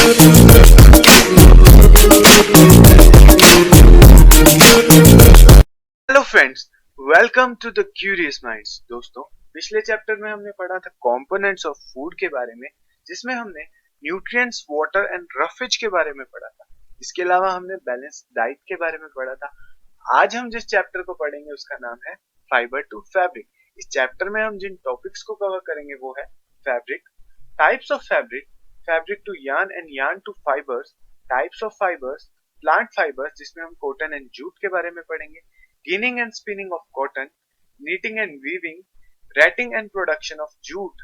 Hello friends, welcome to the curious minds. दोस्तों, पिछले chapter में हमने पढ़ा था कंपोनेंट्स ऑफ फूड के बारे में, जिसमें हमने न्यूट्रिएंट्स, वाटर एंड रफेज के बारे में पढ़ा था। इसके अलावा हमने बैलेंस डाइट के बारे में पढ़ा था। आज हम जिस चैप्टर को पढ़ेंगे उसका नाम है फाइबर टू फैब्रिक। इस चैप्टर में हम जिन टॉपिक्स को कवर करेंगे वो है fabric, types of fabric, fabric to yarn and yarn to fibres, types of fibres, plant fibres जिसमें हम कॉटन एंड जूट के बारे में पढ़ेंगे, ginning and spinning of cotton, knitting and weaving, ratting and production of jute,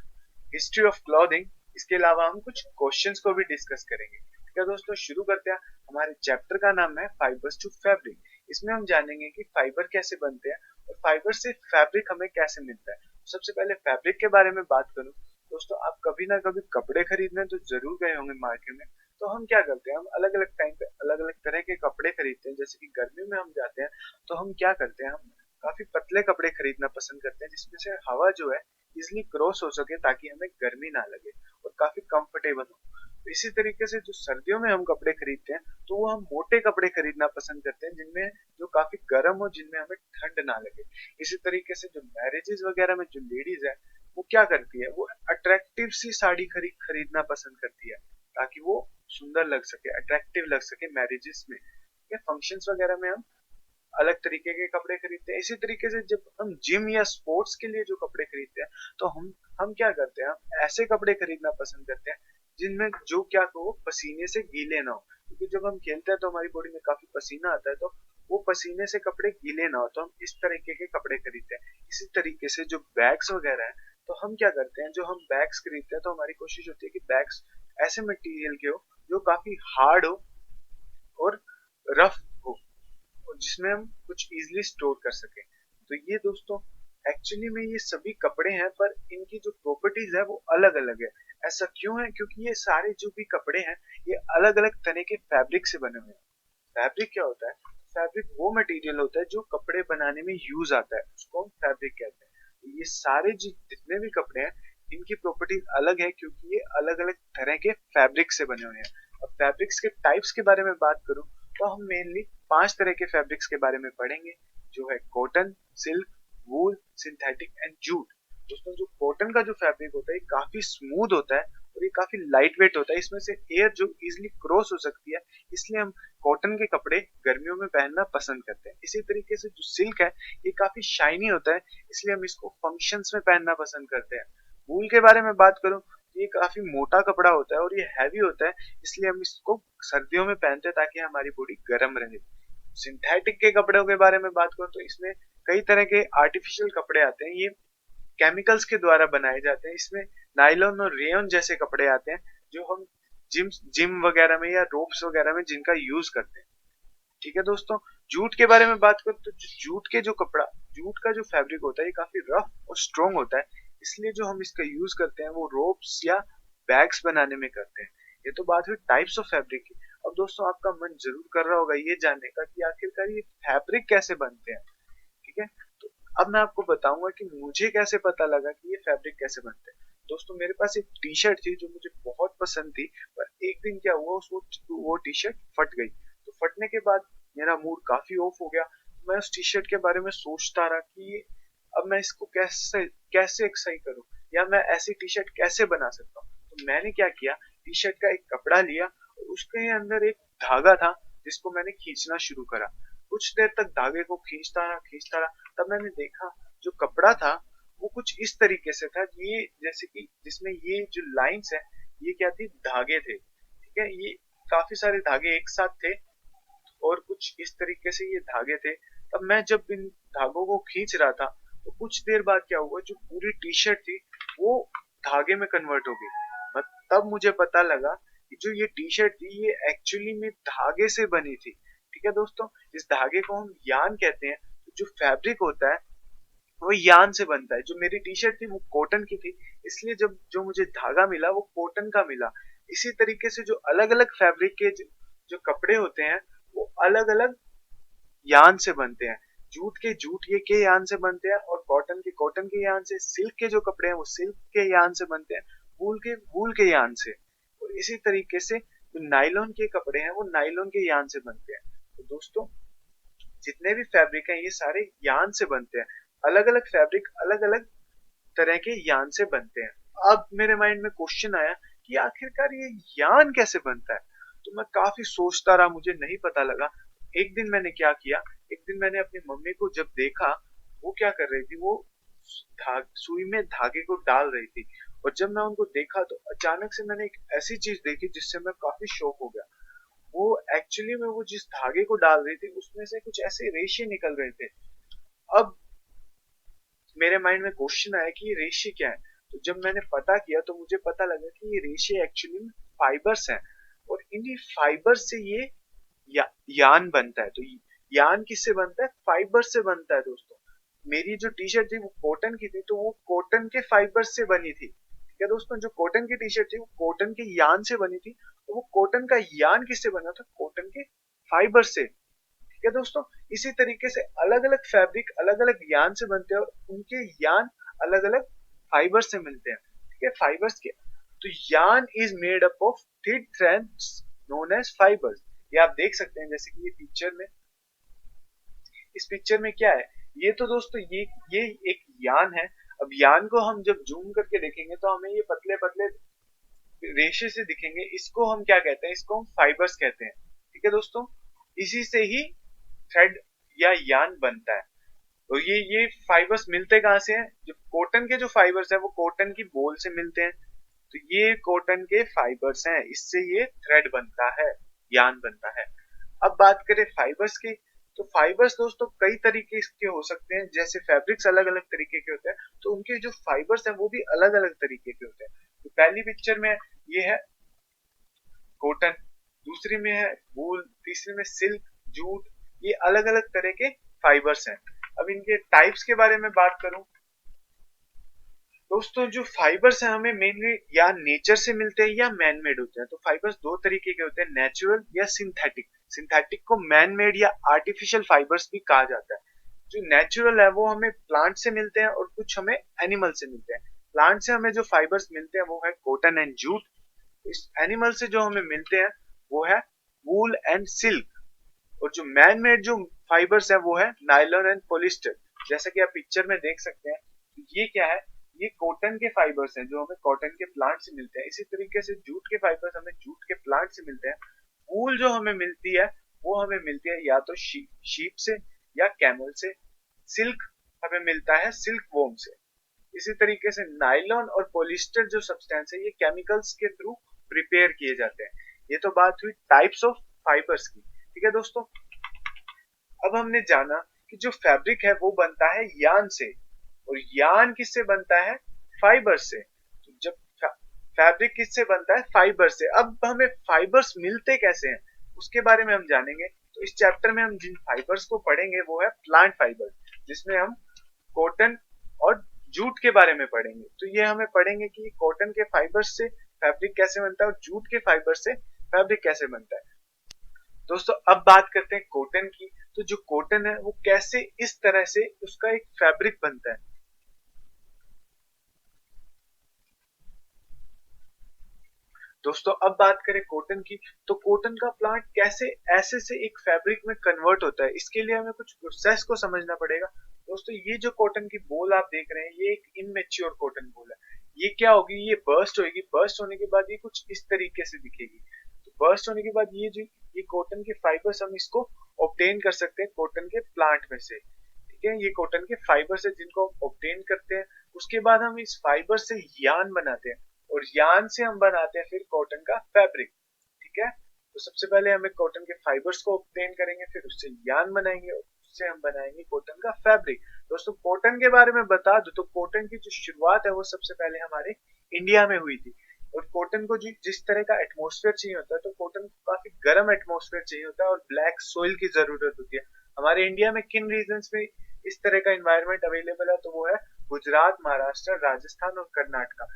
history of clothing। इसके अलावा हम कुछ क्वेश्चंस को भी डिस्कस करेंगे। क्या दोस्तों, शुरू करते हैं। हमारे चैप्टर का नाम है फाइबर्स टू फैब्रिक। इसमें हम जानेंगे कि फाइबर कैसे बनते हैं और फाइबर से फैब्रिक हमें कैसे मिलता है। सबसे पहले फैब्रिक के बारे में बात करूं दोस्तों, आप कभी ना कभी कपड़े खरीदने तो जरूर गए होंगे मार्केट में। तो हम क्या करते हैं, हम अलग अलग टाइम पे अलग अलग तरह के कपड़े खरीदते हैं। जैसे कि गर्मियों में हम जाते हैं तो हम क्या करते हैं, हम काफी पतले कपड़े खरीदना पसंद करते हैं जिसमें से हवा जो है इजिली क्रॉस हो सके ताकि हमें गर्मी ना लगे और काफी कंफर्टेबल हो। तो इसी तरीके से जो सर्दियों में हम कपड़े खरीदते हैं तो वो हम मोटे कपड़े खरीदना पसंद करते हैं जिनमें जो काफी गर्म हो, जिनमें हमें ठंड ना लगे। इसी तरीके से जो मैरिजेस वगैरह में जो लेडीज है वो क्या करती है, वो अट्रैक्टिव सी साड़ी खरीदना पसंद करती है ताकि वो सुंदर लग सके, अट्रैक्टिव लग सके मैरिजेस में। फंक्शंस वगैरह में हम अलग तरीके के कपड़े खरीदते हैं। इसी तरीके से जब हम जिम या स्पोर्ट्स के लिए जो कपड़े खरीदते हैं तो हम क्या करते हैं, हम ऐसे कपड़े खरीदना पसंद करते हैं जिनमें जो क्या हो, पसीने से गीले ना हो। क्योंकि जब हम खेलते हैं तो हमारी बॉडी में काफी पसीना आता है, तो वो पसीने से कपड़े गीले ना हो, तो हम इस तरीके के कपड़े खरीदते हैं। इसी तरीके से जो बैग्स वगैरह है तो हम क्या करते हैं, जो हम बैग्स खरीदते हैं तो हमारी कोशिश होती है कि बैग्स ऐसे मटेरियल के हो जो काफी हार्ड हो और रफ हो और जिसमें हम कुछ इजीली स्टोर कर सके। तो ये दोस्तों एक्चुअली में ये सभी कपड़े हैं, पर इनकी जो प्रॉपर्टीज है वो अलग अलग है। ऐसा क्यों है? क्योंकि ये सारे जो भी कपड़े हैं ये अलग अलग तरह के फैब्रिक से बने हुए हैं। फैब्रिक क्या होता है? फैब्रिक वो मटेरियल होता है जो कपड़े बनाने में यूज आता है, उसको हम फैब्रिक कहते हैं। ये सारे जितने भी कपड़े हैं इनकी प्रॉपर्टीज अलग है क्योंकि ये अलग अलग तरह के फैब्रिक से बने हुए हैं। अब फैब्रिक्स के टाइप्स के बारे में बात करूं तो हम मेनली 5 तरह के फैब्रिक्स के बारे में पढ़ेंगे, जो है cotton, silk, wool, synthetic and jute. दोस्तों, जो कॉटन का जो फैब्रिक होता है ये काफी स्मूथ होता है और ये काफी लाइट वेट होता है। इसमें से एयर जो इजिली क्रॉस हो सकती है, इसलिए हम कॉटन के कपड़े गर्मियों में पहनना पसंद करते हैं। इसी तरीके से जो सिल्क है ये काफी शाइनी होता है, इसलिए हम इसको फंक्शंस में पहनना पसंद करते हैं। वूल के बारे में बात करूं तो ये काफी मोटा कपड़ा होता है और ये हैवी होता है, इसलिए हम इसको सर्दियों में पहनते हैं ताकि हमारी बॉडी गर्म रहे। सिंथेटिक के कपड़ों के बारे में बात करूं तो इसमें कई तरह के आर्टिफिशियल कपड़े आते हैं, ये केमिकल्स के द्वारा बनाए जाते हैं। इसमें नायलॉन और रेयन जैसे कपड़े आते हैं जो हम जिम वगैरह में या रोप्स वगैरह में जिनका यूज करते हैं। ठीक है दोस्तों, जूट के बारे में बात करूं तो जूट का जो फैब्रिक होता है ये काफी रफ और स्ट्रॉन्ग होता है, इसलिए जो हम इसका यूज करते हैं वो रोप्स या बैग्स बनाने में करते हैं। ये तो बात हुई टाइप्स ऑफ फैब्रिक की। अब दोस्तों, आपका मन जरूर कर रहा होगा ये जानने का कि आखिरकार ये फैब्रिक कैसे बनते हैं। ठीक है, तो अब मैं आपको बताऊंगा कि मुझे कैसे पता लगा कि ये फैब्रिक कैसे बनते हैं। दोस्तों, मेरे पास एक टी शर्ट थी जो मुझे बहुत पसंद थी, पर एक दिन क्या हुआ, वो टी शर्ट फट गई। तो फटने के बाद मेरा मूड काफी ऑफ हो गया। मैं उस टी शर्ट के बारे में सोचता रहा कि अब मैं इसको कैसे कैसे सही करूं या मैं ऐसी टी शर्ट कैसे बना सकता हूँ। तो मैंने क्या किया, टी शर्ट का एक कपड़ा लिया और उसके अंदर एक धागा था जिसको मैंने खींचना शुरू करा। कुछ देर तक धागे को खींचता रहा। तब मैंने देखा जो कपड़ा था वो कुछ इस तरीके से था, ये जैसे कि जिसमें ये जो लाइंस है ये क्या थी, धागे थे। ठीक है, ये काफी सारे धागे एक साथ थे और कुछ इस तरीके से ये धागे थे। तब मैं जब इन धागों को खींच रहा था तो कुछ देर बाद क्या हुआ, जो पूरी टी शर्ट थी वो धागे में कन्वर्ट हो गई। तब मुझे पता लगा कि जो ये टी शर्ट थी ये एक्चुअली में धागे से बनी थी। ठीक है दोस्तों, इस धागे को हम यान कहते हैं। जो फैब्रिक होता है वो यान से बनता है। जो मेरी टी शर्ट थी वो कॉटन की थी, इसलिए जब जो मुझे धागा मिला वो कॉटन का मिला। इसी तरीके से जो अलग अलग फैब्रिक के जो कपड़े होते हैं वो अलग अलग यान से बनते हैं। जूट के यान से बनते हैं और कॉटन के यान से, सिल्क के जो कपड़े हैं वो सिल्क के यान से बनते हैं, वूल के यान से। और इसी तरीके से तो नायलॉन के कपड़े हैं वो नायलॉन के यान से बनते हैं। तो दोस्तों जितने भी फैब्रिक हैं ये सारे यान से बनते हैं। अलग अलग फैब्रिक अलग अलग तरह के यान से बनते हैं। अब मेरे माइंड में क्वेश्चन आया कि आखिरकार ये यान कैसे बनता है। तो मैं काफी सोचता रहा, मुझे नहीं पता लगा। एक दिन मैंने क्या किया, एक दिन मैंने अपनी मम्मी को जब देखा वो क्या कर रही थी, वो सुई में धागे को डाल रही थी। और जब मैं उनको देखा तो अचानक से मैंने एक ऐसी चीज देखी जिससे मैं काफी शॉक हो गया। वो एक्चुअली में वो जिस धागे को डाल रही थी उसमें से कुछ ऐसे रेशे निकल रहे थे। अब मेरे माइंड में क्वेश्चन आया कि ये रेशे क्या है। तो जब मैंने पता किया तो मुझे पता लगा कि ये रेशे एक्चुअली में फाइबर्स हैं। और इन्हीं फाइबर से ये यान बनता है। तो यान किससे बनता है, फाइबर से बनता है दोस्तों। मेरी जो टी शर्ट थी वो कॉटन की थी, तो वो कॉटन के फाइबर से बनी थी। ठीक है दोस्तों, जो कॉटन की टी शर्ट थी वो कॉटन के यान से बनी थी। तो वो कॉटन का यान किससे बना था, कॉटन के फाइबर से। ठीक है दोस्तों, इसी तरीके से अलग अलग फैब्रिक अलग अलग यान से बनते हैं और उनके यान अलग अलग फाइबर से मिलते हैं। ठीक है, फाइबर्स के तो yarn is made up of thin threads known as fibres. ये आप देख सकते हैं जैसे कि ये पिक्चर में, इस पिक्चर में क्या है, ये तो दोस्तों ये एक यान है। अब यान को हम जब जूम करके देखेंगे तो हमें ये पतले पतले रेशे से दिखेंगे। इसको हम क्या कहते हैं, इसको हम फाइबर्स कहते हैं। ठीक है दोस्तों, इसी से ही थ्रेड या यान बनता है। तो ये फाइबर्स मिलते कहाँ से हैं, जो कॉटन के जो फाइबर्स है वो कॉटन की बोल से मिलते हैं। तो ये कॉटन के फाइबर्स हैं, इससे ये थ्रेड बनता है, यान बनता है। अब बात करें फाइबर्स की, तो फाइबर्स दोस्तों कई तरीके के हो सकते हैं। जैसे फैब्रिक्स अलग अलग तरीके के होते हैं, तो उनके जो फाइबर्स हैं वो भी अलग अलग तरीके के होते हैं। तो पहली पिक्चर में ये है कॉटन, दूसरी में है वूल, तीसरी में सिल्क, जूट। ये अलग अलग तरह के फाइबर्स हैं। अब इनके टाइप्स के बारे में बात करूं दोस्तों, जो फाइबर्स हैं हमें मेनली या नेचर से मिलते हैं या मैन मेड होते हैं। तो फाइबर्स दो तरीके के होते हैं, नेचुरल या सिंथेटिक। सिंथेटिक को मैन मेड या आर्टिफिशियल फाइबर्स भी कहा जाता है। जो नेचुरल है वो हमें प्लांट से मिलते हैं और कुछ हमें एनिमल से मिलते हैं। प्लांट से हमें जो फाइबर्स मिलते हैं वो है कॉटन एंड जूट। इस एनिमल से जो हमें मिलते हैं वो है वूल एंड सिल्क। और जो मैन मेड जो फाइबर्स है वो है नायलॉन एंड पॉलिस्टर। जैसा कि आप पिक्चर में देख सकते हैं, ये क्या है, ये कॉटन के फाइबर्स हैं जो हमें कॉटन के प्लांट से मिलते हैं। इसी तरीके से जूट के फाइबर्स हमें जूट के प्लांट से मिलते हैं। वूल जो हमें मिलती है वो हमें मिलती है या तो शीप से या कैमल से। सिल्क हमें मिलता है सिल्क वॉर्म से। इसी तरीके से नायलॉन और पॉलिस्टर जो सब्सटेंस है ये केमिकल्स के थ्रू प्रिपेयर किए जाते हैं। ये तो बात हुई टाइप्स ऑफ फाइबर्स की। ठीक है दोस्तों, अब हमने जाना कि जो फैब्रिक है वो बनता है यान से, और यान किससे बनता है, फाइबर से। तो जब फैब्रिक किससे बनता है, फाइबर से। अब हमें फाइबर्स मिलते कैसे हैं उसके बारे में हम जानेंगे। तो इस चैप्टर में हम जिन फाइबर्स को पढ़ेंगे वो है प्लांट फाइबर, जिसमें हम कॉटन और जूट के बारे में पढ़ेंगे। तो ये हमें पढ़ेंगे कि कॉटन के फाइबर से फैब्रिक कैसे बनता है और जूट के फाइबर से फैब्रिक कैसे बनता है। दोस्तों अब बात करते हैं कॉटन की। तो जो कॉटन है वो कैसे इस तरह से उसका एक फैब्रिक बनता है। दोस्तों अब बात करें कॉटन की, तो कॉटन का प्लांट कैसे ऐसे से एक फैब्रिक में कन्वर्ट होता है, इसके लिए हमें कुछ प्रोसेस को समझना पड़ेगा। दोस्तों ये जो कॉटन की बोल आप देख रहे हैं ये एक इनमेच्योर कॉटन बोल है। ये क्या होगी, ये बर्स्ट होगी, बर्स्ट होने के बाद ये कुछ इस तरीके से दिखेगी। तो बर्स्ट होने के बाद ये कॉटन के फाइबर्स हम इसको ऑब्टेन कर सकते हैं कॉटन के प्लांट में से। ठीक है, ये कॉटन के फाइबर्स है जिनको हम ऑब्टेन करते हैं। उसके बाद हम इस फाइबर से यान बनाते हैं और यान से हम बनाते हैं फिर कॉटन का फैब्रिक। ठीक है, तो सबसे पहले हमें कॉटन के फाइबर्स को ऑब्टेन करेंगे, फिर उससे यान बनाएंगे और उससे हम बनाएंगे कॉटन का फैब्रिक। दोस्तों कॉटन के बारे में बता दूं तो कॉटन की जो शुरुआत है वो सबसे पहले हमारे इंडिया में हुई थी। और कॉटन को जिस तरह का एटमोस्फेयर चाहिए होता है, तो कॉटन को काफी गर्म एटमोस्फेयर चाहिए होता है और ब्लैक सोइल की जरूरत होती है। हमारे इंडिया में किन रीजन्स में इस तरह का इन्वायरमेंट अवेलेबल है, तो वो है गुजरात, महाराष्ट्र, राजस्थान और कर्नाटका।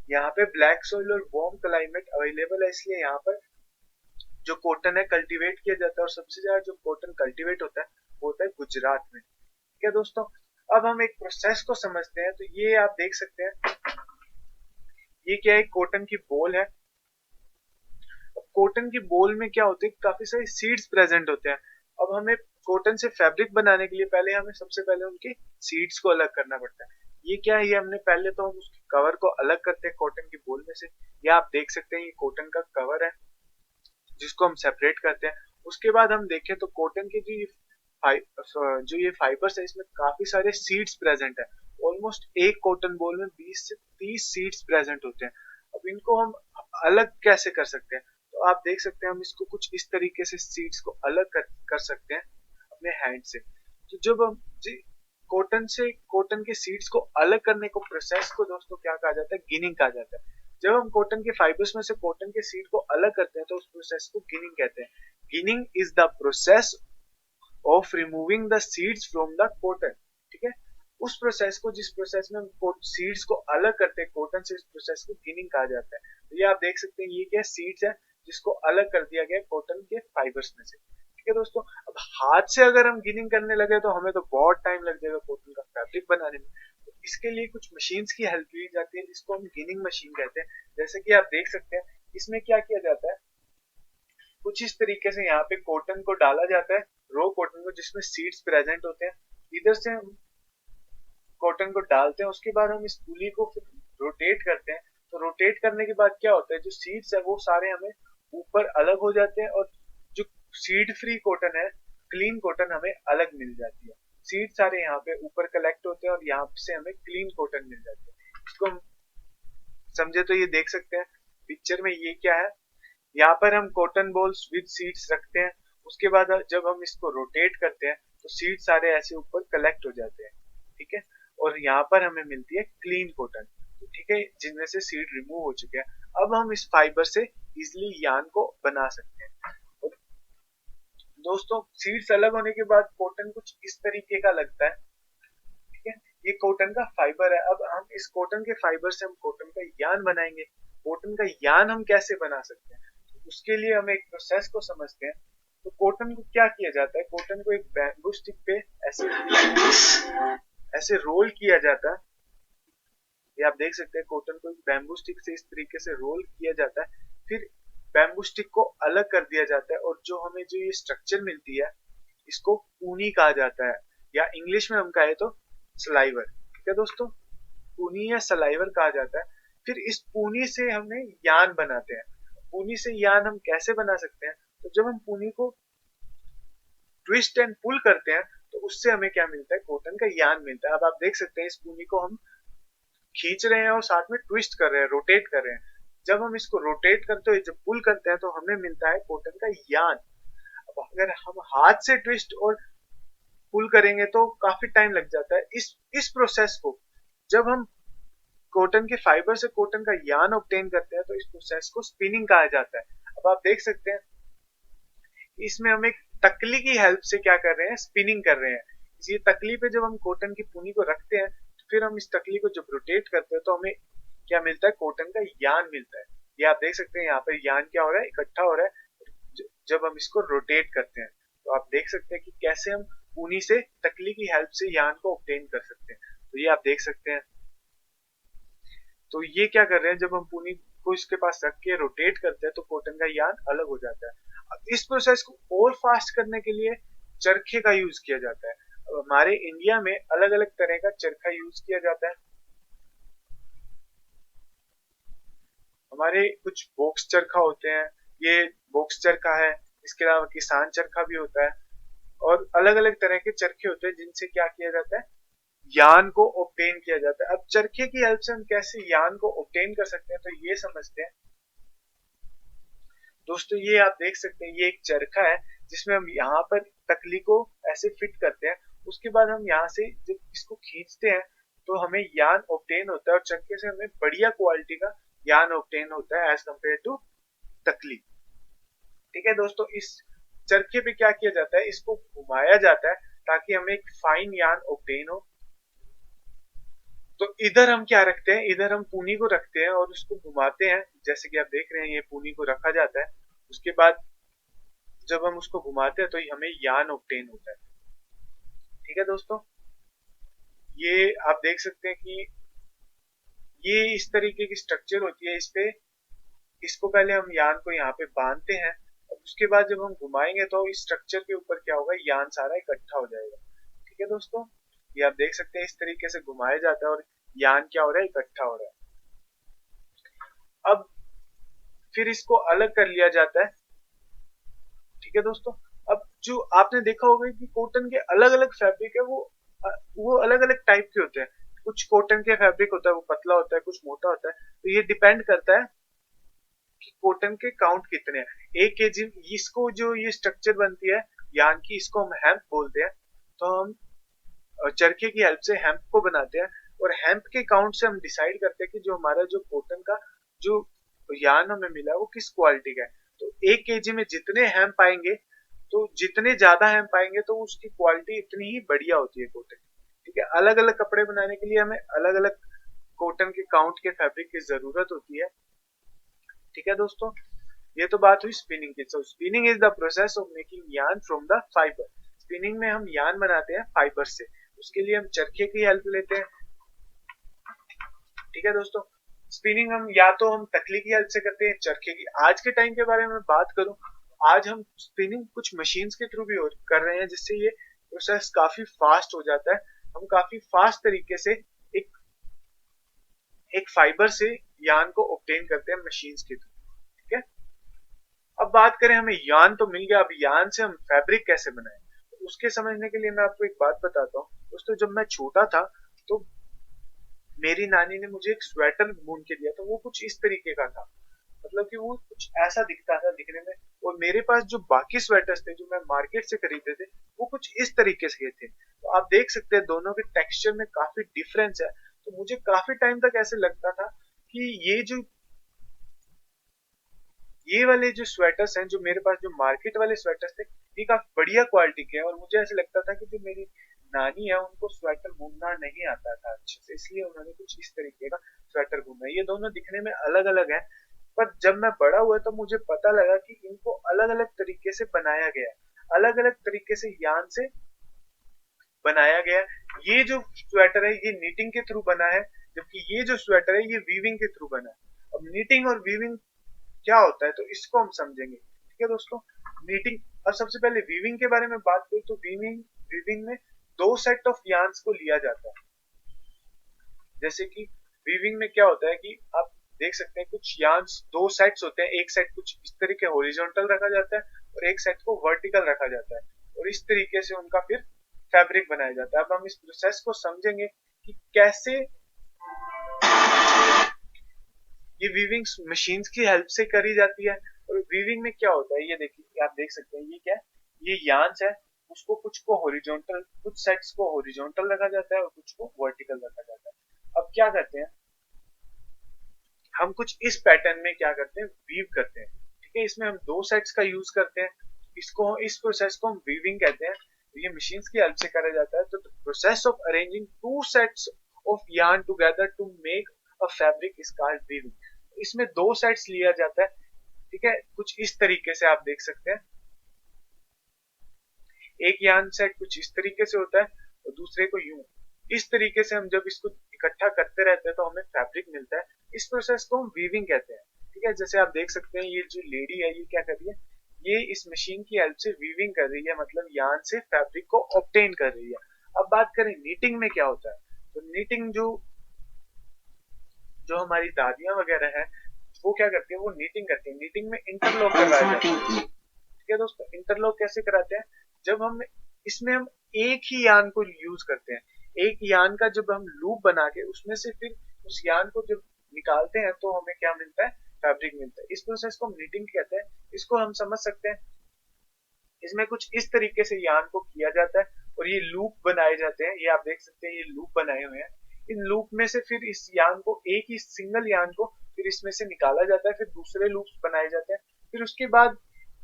यहाँ पे ब्लैक सोइल और वार्म क्लाइमेट अवेलेबल है, इसलिए यहाँ पर जो कॉटन है कल्टीवेट किया जाता है। और सबसे ज्यादा जो कॉटन कल्टीवेट होता है वो होता है गुजरात में। ठीक है दोस्तों, अब हम एक प्रोसेस को समझते हैं। तो ये आप देख सकते हैं, ये क्या है, कॉटन की बोल है। कॉटन की बोल में क्या होते हैं, काफी सारे सीड्स प्रेजेंट होते हैं। अब हमें कॉटन से फैब्रिक बनाने के लिए पहले हमें सबसे पहले उनके सीड्स को अलग करना पड़ता है। ये क्या है, ये हमने पहले तो हम उसके कवर को अलग करते हैं कॉटन की बोल में से। या आप देख सकते हैं ये कॉटन का कवर है जिसको हम सेपरेट करते हैं। उसके बाद हम देखें तो कॉटन के जो ये फाइबर्स है इसमें काफी सारे सीड्स प्रेजेंट है। ऑलमोस्ट एक कॉटन बॉल में 20 से 30 सीड्स प्रेजेंट होते हैं। अब इनको हम अलग कैसे कर सकते हैं, तो आप देख सकते हैं हम इसको कुछ इस तरीके से सीड्स को अलग कर सकते हैं अपने हैंड से। तो जब हम कॉटन से कॉटन के सीड्स को अलग करने को प्रोसेस को दोस्तों क्या कहा जाता है, गिनिंग कहा जाता है। जब हम कॉटन के फाइबर्स में से कॉटन के सीड को अलग करते हैं तो उस प्रोसेस को गिनिंग कहते हैं। Ginning is the process of removing the seeds from the cotton. ठीक है, उस प्रोसेस को, जिस प्रोसेस में हम सीड्स को अलग करते हैं कॉटन से, इस प्रोसेस को गिनिंग कहा जाता है। तो ये आप देख सकते हैं ये क्या सीड्स है जिसको अलग कर दिया गया कॉटन के फाइबर्स में से। ठीक है दोस्तों, अब हाथ से अगर हम गिनिंग करने लगे तो हमें तो बहुत टाइम लग जाएगा कॉटन का फैब्रिक बनाने में। तो इसके लिए कुछ मशीन्स की हेल्प ली जाती है जिसको हम गिनिंग मशीन कहते हैं। जैसे कि आप देख सकते हैं इसमें क्या किया जाता है, कुछ इस तरीके से यहाँ पे कॉटन को डाला जाता है, रो कॉटन को जिसमें सीड्स प्रेजेंट होते हैं। इधर से हम कॉटन को डालते हैं, उसके बाद हम इस पुली को फिर रोटेट करते हैं। तो रोटेट करने के बाद क्या होता है, जो सीड्स है वो सारे हमें ऊपर अलग हो जाते हैं और जो सीड फ्री कॉटन है, क्लीन कॉटन हमें अलग मिल जाती है। सीड सारे यहाँ पे ऊपर कलेक्ट होते हैं और यहाँ से हमें क्लीन कॉटन मिल जाती है। इसको हम समझे तो ये देख सकते हैं पिक्चर में ये क्या है, यहाँ पर हम कॉटन बॉल्स विद सीड्स रखते हैं। उसके बाद जब हम इसको रोटेट करते हैं तो सीड सारे ऐसे ऊपर कलेक्ट हो जाते हैं। ठीक है, और यहाँ पर हमें मिलती है क्लीन कॉटन। तो ठीक है, जिनमें से सीड रिमूव हो चुके हैं। अब हम इस फाइबर से इजिली यार्न को बना सकते हैं। और दोस्तों सीड्स अलग होने के बाद कॉटन कुछ इस तरीके का लगता है। ठीक है, ये कॉटन का फाइबर है। अब हम इस कॉटन के फाइबर से हम कॉटन का यार्न बनाएंगे। कॉटन का यार्न हम कैसे बना सकते हैं, तो उसके लिए हम एक प्रोसेस को समझते हैं। तो कॉटन को क्या किया जाता है, कॉटन को एक बैम्बू स्टिक पे ऐसे ऐसे रोल किया जाता है। ये आप देख सकते हैं कॉटन को एक बैम्बू स्टिक से इस तरीके से रोल किया जाता है। फिर बैम्बू स्टिक को अलग कर दिया जाता है और जो हमें जो ये स्ट्रक्चर मिलती है इसको पूनी कहा जाता है, या इंग्लिश में हम कहे तो सलाइवर। ठीक है दोस्तों, पूनी या सलाइवर कहा जाता है। फिर इस पूनी से हमें यान बनाते हैं। पूनी से यान हम कैसे बना सकते हैं, तो जब हम पूनी को ट्विस्ट एंड पुल करते हैं तो उससे हमें क्या मिलता है, कॉटन का यान मिलता है। अब आप देख सकते हैं इस पूनी को हम खींच रहे हैं और साथ में ट्विस्ट कर रहे हैं, रोटेट कर रहे हैं। जब हम इसको रोटेट करते हैं, जब पुल करते हैं तो हमें मिलता है कॉटन का यान। अब अगर हम हाथ से ट्विस्ट और पुल करेंगे तो काफी टाइम लग जाता है। इस प्रोसेस को जब हम कॉटन के फाइबर से कॉटन का यान ऑब्टेन करते हैं तो इस प्रोसेस को स्पिनिंग कहा जाता है। अब आप देख सकते हैं इसमें हम एक तकली की हेल्प से क्या कर रहे हैं, स्पिनिंग कर रहे हैं। इसी तकली पे जब हम कॉटन की पूनी को रखते हैं तो फिर हम इस तकली को जब रोटेट करते हैं तो हमें क्या मिलता है, कॉटन का यान मिलता है। ये आप देख सकते हैं यहाँ पर यान क्या हो रहा है, इकट्ठा हो रहा है जब हम इसको रोटेट करते हैं। तो आप देख सकते हैं कि कैसे हम पूनी से तकली की हेल्प से यान को ऑब्टेन कर सकते हैं। तो ये आप देख सकते हैं, तो ये क्या कर रहे हैं, जब हम पूनी को इसके पास रख के रोटेट करते हैं तो कॉटन का यान अलग हो जाता है। अब इस प्रोसेस को और फास्ट करने के लिए चरखे का यूज किया जाता है। अब हमारे इंडिया में अलग अलग तरह का चरखा यूज किया जाता है। हमारे कुछ बॉक्स चरखा होते हैं, ये बॉक्स चरखा है। इसके अलावा किसान चरखा भी होता है और अलग अलग तरह के चरखे होते हैं जिनसे क्या किया जाता है, यान को ऑब्टेन किया जाता है। अब चरखे की हेल्प से हम कैसे यान को ऑब्टेन कर सकते हैं, तो ये समझते हैं दोस्तों। ये आप देख सकते हैं ये एक चरखा है जिसमें हम यहाँ पर तकली को ऐसे फिट करते हैं। उसके बाद हम यहाँ से जब इसको खींचते हैं तो हमें यान ऑब्टेन होता है और चरखे से हमें बढ़िया क्वालिटी का यान ऑब्टेन होता है एज कम्पेयर टू तकली। ठीक है दोस्तों, इस चरखे पे क्या किया जाता है, इसको घुमाया जाता है ताकि हमें एक फाइन यान ऑब्टेन हो। तो इधर हम क्या रखते हैं, इधर हम पूनी को रखते हैं और उसको घुमाते हैं। जैसे कि आप देख रहे हैं ये पूनी को रखा जाता है। उसके बाद जब हम उसको घुमाते हैं तो हमें यान ऑब्टेन होता है। ठीक है दोस्तों, ये आप देख सकते हैं कि ये इस तरीके की स्ट्रक्चर होती है। इस पे इसको पहले हम यान को यहाँ पे बांधते हैं, और उसके बाद जब हम घुमाएंगे तो इस स्ट्रक्चर के ऊपर क्या होगा, यान सारा इकट्ठा हो जाएगा। ठीक है दोस्तों, ये आप देख सकते हैं इस तरीके से घुमाया जाता है और यान क्या हो रहा है, इकट्ठा हो रहा है। अब फिर इसको अलग कर लिया जाता है। ठीक है दोस्तों, अब जो आपने देखा होगा कि कॉटन के अलग अलग फैब्रिक है, वो अलग अलग टाइप के होते हैं। कुछ कॉटन के फैब्रिक होता है वो पतला होता है, कुछ मोटा होता है। तो ये डिपेंड करता है कि कॉटन के काउंट कितने हैं। 1 केजी इसको जो ये स्ट्रक्चर बनती है यान की, इसको हम हेम्प बोलते हैं। तो हम चरखे की हेल्प से हेम्प को बनाते हैं, और हेम्प के काउंट से हम डिसाइड करते हैं कि जो हमारा जो कॉटन का जो यान हमें मिला है वो किस क्वालिटी का है। तो 1 केजी में जितने हेम्प आएंगे, तो जितने ज्यादा हेम्प आएंगे तो उसकी क्वालिटी इतनी ही बढ़िया होती है कॉटन। ठीक है, अलग अलग कपड़े बनाने के लिए हमें अलग अलग कॉटन के काउंट के फैब्रिक की जरूरत होती है। ठीक है दोस्तों, ये तो बात हुई स्पिनिंग की। So spinning is the process of making yarn from the fibre. Spinning में हम यार्न बनाते हैं फाइबर से, उसके लिए हम चरखे की हेल्प लेते हैं। ठीक है दोस्तों, स्पिनिंग हम या तो हम तकली की हेल्प से करते हैं, चरखे की। आज के टाइम के बारे में बात करूं, आज हम स्पिनिंग कुछ मशीन्स के थ्रू भी कर रहे हैं, जिससे ये प्रोसेस काफी फास्ट हो जाता है। हम काफी फास्ट तरीके से एक एक फाइबर से यार्न को ऑब्टेन करते हैं मशीन्स के थ्रू। ठीक है, अब बात करें, हमें यार्न तो मिल गया, अब यार्न से हम फैब्रिक कैसे बनाएं, तो उसके समझने के लिए मैं आपको एक बात बताता हूँ दोस्तों। जब मैं छोटा था तो मेरी नानी ने मुझे एक स्वेटर बुन के दिया, तो वो कुछ इस तरीके का था, मतलब कि वो कुछ ऐसा दिखता था दिखने में। और मेरे पास जो बाकी स्वेटर्स थे जो मैं मार्केट से खरीदे थे, वो कुछ इस तरीके से थे। तो आप देख सकते हैं दोनों के टेक्सचर में काफी डिफरेंस है। तो मुझे काफी टाइम तक ऐसे लगता था कि ये वाले जो स्वेटर्स हैं, जो मेरे पास जो मार्केट वाले स्वेटर्स थे, ये काफी बढ़िया क्वालिटी के हैं। और मुझे ऐसे लगता था कि जो मेरी नानी है उनको स्वेटर बुनना नहीं आता था अच्छे से, इसलिए उन्होंने कुछ इस तरीके का स्वेटर बुना। ये दोनों दिखने में अलग अलग है, पर जब मैं बड़ा हुआ तो मुझे पता लगा कि इनको अलग अलग तरीके से बनाया गया है, अलग अलग तरीके से यान से बनाया गया है। ये जो स्वेटर है ये नीटिंग के थ्रू बना है, जबकि ये जो स्वेटर है ये वीविंग के थ्रू बना है। अब नीटिंग और वीविंग क्या होता है, तो इसको हम समझेंगे। ठीक है दोस्तों, नीटिंग। अब सबसे पहले वीविंग के बारे में बात करें, तो वीविंग वीविंग में दो सेट ऑफ यार्न्स को लिया जाता है। जैसे कि वीविंग में क्या होता है कि आप देख सकते हैं कुछ यार्न्स दो सेट्स होते हैं, एक सेट कुछ इस तरीके हॉरिजॉन्टल रखा जाता है और एक सेट को वर्टिकल रखा जाता है, और इस तरीके से उनका फिर फैब्रिक बनाया जाता है। अब हम इस प्रोसेस को समझेंगे कि कैसे ये वीविंग मशीन्स की हेल्प से करी जाती है। और वीविंग में क्या होता है, ये देखिए, आप देख सकते हैं ये क्या है, ये यार्न्स है। उसको कुछ को हॉरिजॉन्टल, कुछ सेट्स को हॉरिजॉन्टल रखा जाता है और कुछ को वर्टिकल रखा जाता है। अब क्या करते हैं, हम कुछ इस पैटर्न में क्या करते हैं, वीव करते हैं। ठीक है, इसमें हम दो सेट्स का यूज करते हैं। इस प्रोसेस को हम वीविंग कहते हैं। तो ये मशीन्स की हेल्प से करा जाता है। तो process of arranging two sets of yarn together to make a fabric is called weaving. इसमें दो सेट्स लिया जाता है। ठीक है, कुछ इस तरीके से आप देख सकते हैं, एक यार्न सेट कुछ इस तरीके से होता है और दूसरे को यूं। इस तरीके से हम जब इसको इकट्ठा करते रहते हैं तो हमें फैब्रिक मिलता है। इस प्रोसेस को हम वीविंग कहते हैं। ठीक है, जैसे आप देख सकते हैं ये जो लेडी है ये क्या कर रही है, ये इस मशीन की हेल्प से वीविंग कर रही है, मतलब यार्न से फैब्रिक को ऑब्टेन कर रही है। अब बात करें नीटिंग में क्या होता है, तो नीटिंग जो जो हमारी दादियां वगैरह है वो क्या करती है, वो नीटिंग करती है। नीटिंग में इंटरलॉक करवाया जाता है। ठीक है दोस्तों, इंटरलॉक कैसे कराते हैं, जब हम इसमें हम एक ही यान को यूज करते हैं। एक यान का जब हम लूप बना के उसमें से फिर उस यान को जब निकालते हैं तो हमें क्या मिलता है, फैब्रिक मिलता है। इस प्रोसेस को हम नीटिंग कहते हैं। इसको हम समझ सकते हैं, इसमें कुछ इस तरीके से यान को किया जाता है और ये लूप बनाए जाते हैं। ये आप देख सकते हैं ये लूप बनाए हुए हैं। इन लूप में से फिर इस यान को, एक ही सिंगल यान को फिर इसमें से निकाला जाता है, फिर दूसरे लूप्स बनाए जाते हैं। फिर उसके बाद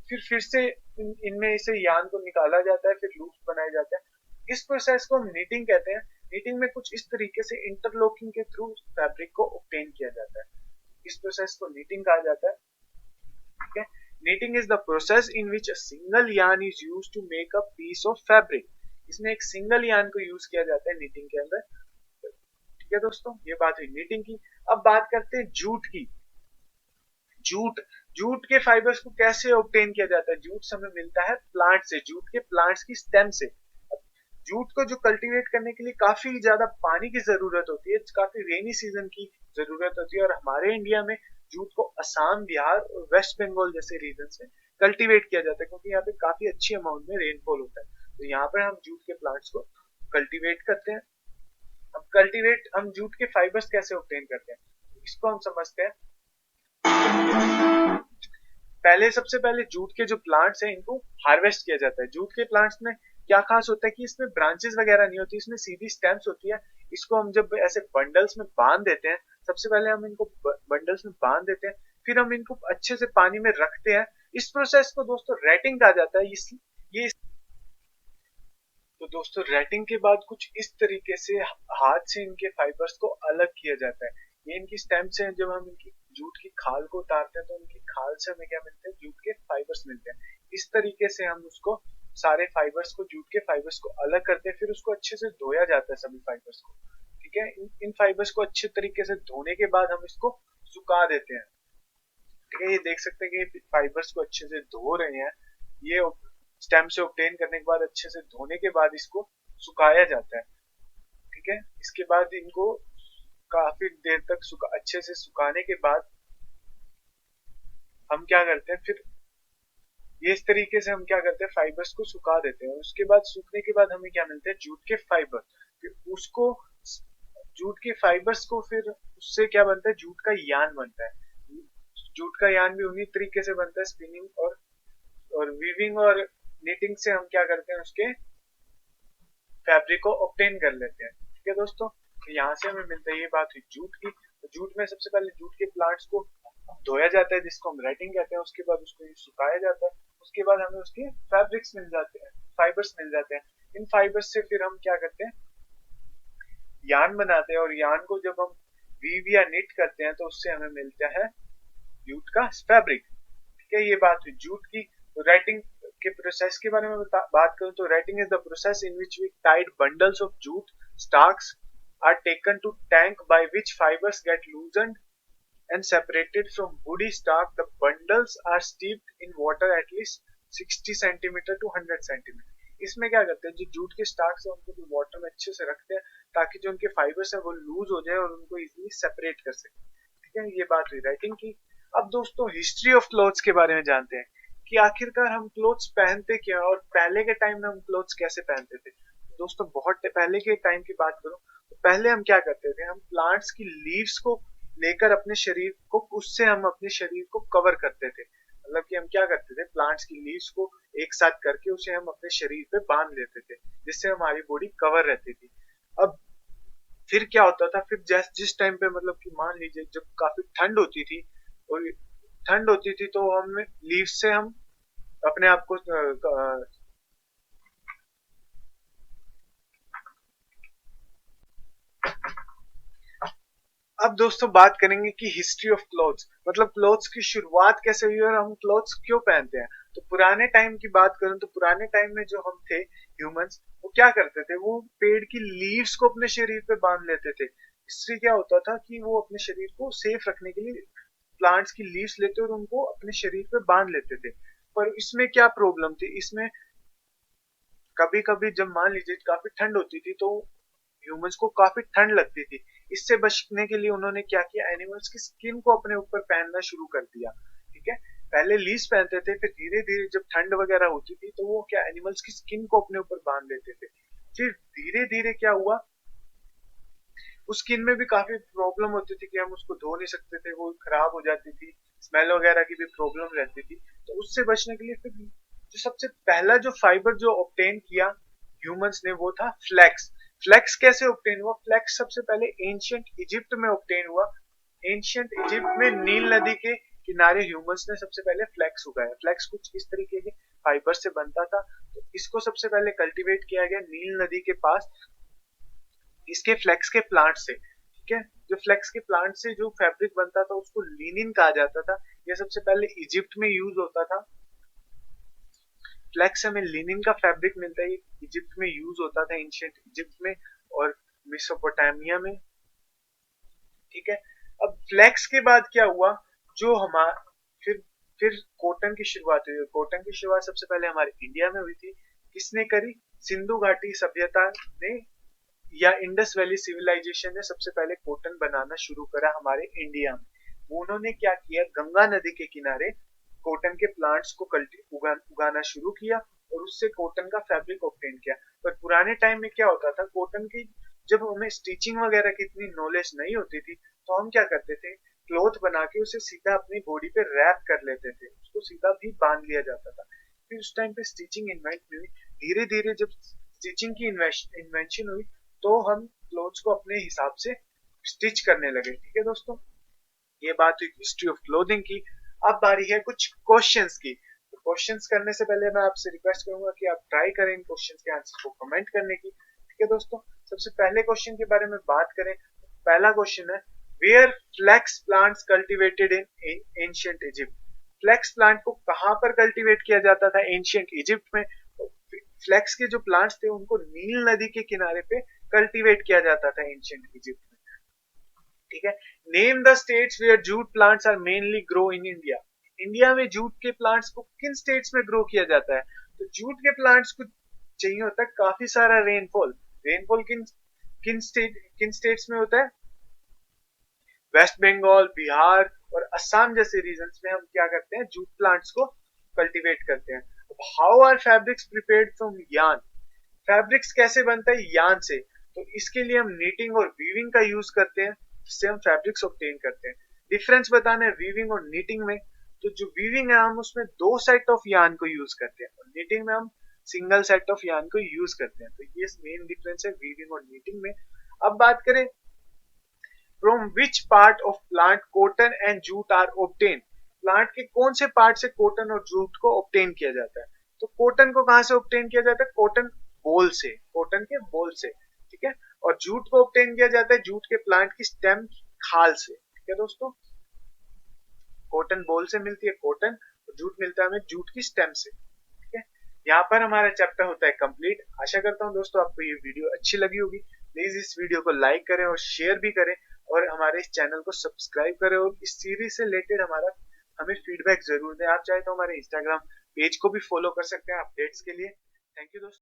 फिर से इनमें से यान को निकाला जाता है, फिर लूप्स बनाए जाते हैं। इस प्रोसेस को हम नीटिंग कहते हैं। नीटिंग में कुछ इस तरीके से इंटरलॉकिंग के थ्रू फैब्रिक को ऑब्टेन किया जाता है। इस प्रोसेस को नीटिंग कहा जाता है। ठीक है, knitting is the process in which a single yarn is used to make a piece of fabric। इसमें एक सिंगल यार्न को यूज किया जाता है नीटिंग के अंदर। ठीक है दोस्तों, ये बात हुई नीटिंग की। अब बात करते हैं जूट की। जूट जूट के फाइबर्स को कैसे ऑब्टेन किया जाता है? जूट हमें मिलता है प्लांट से, जूट के प्लांट्स की स्टेम से। जूट को जो कल्टीवेट करने के लिए काफी ज्यादा पानी की जरूरत होती है, काफी रेनी सीजन की जरूरत होती है, और हमारे इंडिया में जूट को असम, बिहार और वेस्ट बंगाल जैसे रीजन से कल्टीवेट किया जाता है, क्योंकि यहाँ पे काफी अच्छी अमाउंट में रेनफॉल होता है। तो यहाँ पर हम जूट के प्लांट्स को कल्टीवेट करते हैं। अब कल्टीवेट हम जूट के फाइबर्स कैसे ऑब्टेन करते हैं, इसको हम समझते हैं। पहले सबसे पहले जूट के जो प्लांट्स हैं इनको हार्वेस्ट किया जाता है। जूट के प्लांट्स में क्या खास होता है कि इसमें ब्रांचेस वगैरह नहीं होती, इसमें सीधी स्टेम्स होती है। इसको हम जब ऐसे बंडल्स में बांध देते हैं, सबसे पहले हम इनको बंडल्स में बांध देते हैं, फिर हम इनको अच्छे से पानी में रखते हैं। इस प्रोसेस को दोस्तों रेटिंग कहा जाता है। ये तो दोस्तों रेटिंग के बाद कुछ इस तरीके से हाथ से इनके फाइबर्स को अलग किया जाता है। ये इनकी स्टेम से जब हम इनकी जूट की खाल को उतारते हैं तो इनकी खाल से हमें क्या मिलता है? जूट के फाइबर्स मिलते हैं। इस तरीके से हम उसको सारे फाइबर्स को, जूट के फाइबर्स को अलग करते हैं, फिर उसको अच्छे से धोया जाता है सभी फाइबर्स को। ठीक है, इन फाइबर्स को अच्छे तरीके से धोने के बाद हम इसको सुखा देते हैं। ठीक है, ये देख सकते हैं कि ये फाइबर्स को अच्छे से धो रहे हैं। ये स्टेम से ऑब्टेन करने के बाद अच्छे से धोने के बाद इसको सुखाया जाता है। ठीक है, इसके बाद इनको काफी देर तक अच्छे से सुखाने के बाद हम क्या करते हैं, फिर ये इस तरीके से हम क्या करते हैं, फाइबर्स को सुखा देते हैं। उसके बाद सूखने के बाद हमें क्या मिलता है? जूट के फाइबर। फिर उसको, जूट के फाइबर्स को, फिर उससे क्या बनता है? जूट का यान बनता है। जूट का यान भी उन्हीं तरीके से बनता है, स्पिनिंग और वीविंग और निटिंग से हम क्या करते हैं, उसके फैब्रिक को ऑब्टेन कर लेते हैं। ठीक है दोस्तों, तो यहाँ से हमें मिलता है, ये बात हुई जूट की। तो जूट में सबसे पहले जूट के प्लांट्स को धोया जाता है, जिसको हम रेटिंग कहते हैं। उसके बाद उसको सुखाया जाता है। उसके बाद हमें उसके फैब्रिक्स मिल जाते हैं, फाइबर्स मिल जाते हैं। इन फाइबर्स से फिर हम क्या करते हैं? यान बनाते हैं, और यान को जब हम वीव या निट करते हैं तो उससे हमें मिलता है जूट का फैब्रिक। ठीक है, ये बात हुई जूट की। राइटिंग के प्रोसेस के बारे में बात करूं तो retting is the process in which we tied bundles of jute stalks are taken to tank by which fibers get loosened and separated from woody stalk. The bundles are steeped in water at least 60 centimeter to 100 centimeter. इसमें क्या करते हैं, जो jute के Starks है उनको water में अच्छे से रखते हैं, ताकि जो उनके फाइबर्स है वो लूज हो जाए और उनको इजीली सेपरेट कर सके। ठीक है, ये बात हुई राइटिंग की। अब दोस्तों हिस्ट्री ऑफ क्लोथ्स के बारे में जानते हैं कि आखिरकार हम क्लोथ्स पहनते क्या, और पहले के टाइम में हम क्लोथ्स कैसे पहनते थे। दोस्तों बहुत पहले के टाइम की बात करूं तो पहले हम क्या करते थे, हम प्लांट्स की लीव्स को लेकर अपने शरीर को, उससे हम अपने शरीर को कवर करते थे। मतलब कि हम क्या करते थे, प्लांट्स की लीव्स को एक साथ करके उसे हम अपने शरीर पे बांध लेते थे, जिससे हमारी बॉडी कवर रहती थी। अब फिर क्या होता था, फिर जिस टाइम पे मतलब कि मान लीजिए जब काफी ठंड होती थी, और ठंड होती थी तो हम लीव्स से हम अपने आप को अब दोस्तों बात करेंगे कि हिस्ट्री ऑफ क्लोथ्स, मतलब क्लोथ्स की शुरुआत कैसे हुई और हम क्लोथ्स क्यों पहनते हैं। तो पुराने टाइम की बात करूं तो पुराने टाइम में जो हम थे ह्यूमंस, वो क्या करते थे, वो पेड़ की लीव्स को अपने शरीर पे बांध लेते थे। इससे क्या होता था कि वो अपने शरीर को सेफ रखने के लिए प्लांट्स की लीव्स लेते और उनको अपने शरीर पे बांध लेते थे। पर इसमें क्या प्रॉब्लम थी, इसमें कभी कभी जब मान लीजिए काफी ठंड होती थी तो ह्यूमंस को काफी ठंड लगती थी। इससे बचने के लिए उन्होंने क्या किया, एनिमल्स की स्किन को अपने ऊपर पहनना शुरू कर दिया। ठीक है, पहले लीव्स पहनते थे, फिर धीरे धीरे जब ठंड वगैरह होती थी तो वो क्या एनिमल्स की स्किन को अपने ऊपर बांध लेते थे। फिर धीरे धीरे क्या हुआ, उस स्किन में भी काफी प्रॉब्लम होती थी कि हम उसको धो नहीं सकते थे, वो खराब हो जाती थी, स्मेल वगैरह की भी प्रॉब्लम रहती थी। तो उससे बचने के लिए फिर जो सबसे पहला जो फाइबर जो ऑब्टेन किया ह्यूमंस ने वो था फ्लैक्स। फ्लैक्स कैसे ऑब्टेन हुआ? फ्लैक्स सबसे पहले एंशियंट इजिप्ट में ऑब्टेन हुआ। एंशियंट इजिप्ट में नील नदी के किनारे ह्यूमंस ने सबसे पहले फ्लैक्स उगाया। फ्लैक्स कुछ इस तरीके के फाइबर से बनता था, तो इसको सबसे पहले कल्टीवेट किया गया नील नदी के पास, इसके फ्लैक्स के प्लांट से। ठीक है, जो फ्लैक्स के प्लांट से जो फैब्रिक बनता था उसको लिनिन कहा जाता था। यह सबसे पहले इजिप्ट में यूज होता था। फ्लैक्स हमें लिनिन का फैब्रिक मिलता है, इजिप्ट में यूज होता था, एंशियंट इजिप्ट में और मेसोपोटामिया में। ठीक है, अब फ्लैक्स के बाद क्या हुआ, जो हमारा फिर कॉटन की शुरुआत हुई। कॉटन की शुरुआत सबसे पहले हमारे इंडिया में हुई थी। किसने करी? सिंधु घाटी सभ्यता ने या इंडस वैली सिविलाइजेशन ने सबसे पहले कॉटन बनाना शुरू करा हमारे इंडिया में। उन्होंने क्या किया, गंगा नदी के किनारे कॉटन के प्लांट्स को उगाना शुरू किया और उससे कॉटन का फैब्रिक ऑब्टेन किया। पर पुराने टाइम में क्या होता था, कॉटन की जब हमें स्टिचिंग वगैरह की इतनी नॉलेज नहीं होती थी तो हम क्या करते थे, क्लॉथ बना के उसे सीधा अपनी बॉडी पे रैप कर लेते थे, उसको सीधा भी बांध लिया जाता था। फिर उस टाइम पे स्टिचिंग इन्वेंट हुई। धीरे धीरे जब स्टिचिंग की इन्वेंशन हुई तो हम क्लोथ्स को अपने हिसाब से स्टिच करने लगे। ठीक है दोस्तों, ये बात हुई हिस्ट्री ऑफ क्लोथिंग की। अब बारी है कुछ क्वेश्चंस की। तो क्वेश्चंस करने से पहले मैं आपसे रिक्वेस्ट करूंगा कि आप ट्राई करें इन क्वेश्चंस के आंसर को कमेंट करने की। ठीक है दोस्तों, सबसे पहले क्वेश्चन के बारे में बात करें। पहला क्वेश्चन है, where flax plants cultivated in ancient Egypt. Flax plant को कहां पर कल्टीवेट किया जाता था एंशिएंट इजिप्ट में? फ्लैक्स के जो प्लांट्स थे उनको नील नदी के किनारे पे कल्टीवेट किया जाता था एंशिएंट इजिप्ट में। ठीक है, name the states where jute plants are mainly grow in India. India में जूट के प्लांट्स को किन स्टेट्स में ग्रो किया जाता है? तो जूट के प्लांट्स को चाहिए होता है काफी सारा रेनफॉल। रेनफॉल किन स्टेट्स में होता है? वेस्ट बंगाल, बिहार और असम जैसे रीजन्स में हम क्या करते हैं, जूट प्लांट्स को कल्टीवेट करते हैं। How are fabrics prepared from yarn. Fabrics कैसे बनता है? यार्न से। तो इसके लिए हम नीटिंग और वीविंग का यूज करते हैं, जिससे हम फैब्रिक्स ऑब्टेन करते हैं। डिफरेंस बताना है वीविंग और नीटिंग में। तो जो वीविंग है हम उसमें 2 सेट ऑफ यार्न को यूज करते हैं और नीटिंग में हम सिंगल सेट ऑफ यार्न को यूज करते हैं। तो ये मेन डिफरेंस है वीविंग और नीटिंग में। अब बात करें, from which part of plant cotton and jute are obtain. Plant के कौन से पार्ट से कॉटन और जूट को ऑब्टेन किया जाता है? तो कॉटन को कहां से ऑब्टेन किया जाता है? कॉटन बोल से, कॉटन के बोल से। ठीक है, और जूट को ऑब्टेन किया जाता है जूट के प्लांट की स्टेम, खाल से। ठीक है दोस्तों, कॉटन बोल से मिलती है कॉटन और जूट मिलता है हमें जूट की स्टेम से। ठीक है, यहाँ पर हमारा चैप्टर होता है कंप्लीट। आशा करता हूँ दोस्तों आपको ये वीडियो अच्छी लगी होगी। प्लीज इस वीडियो को लाइक करें और शेयर भी करें और हमारे इस चैनल को सब्सक्राइब करें और इस सीरीज से रिलेटेड हमें फीडबैक जरूर दें। आप चाहे तो हमारे इंस्टाग्राम पेज को भी फॉलो कर सकते हैं अपडेट्स के लिए। थैंक यू दोस्तों।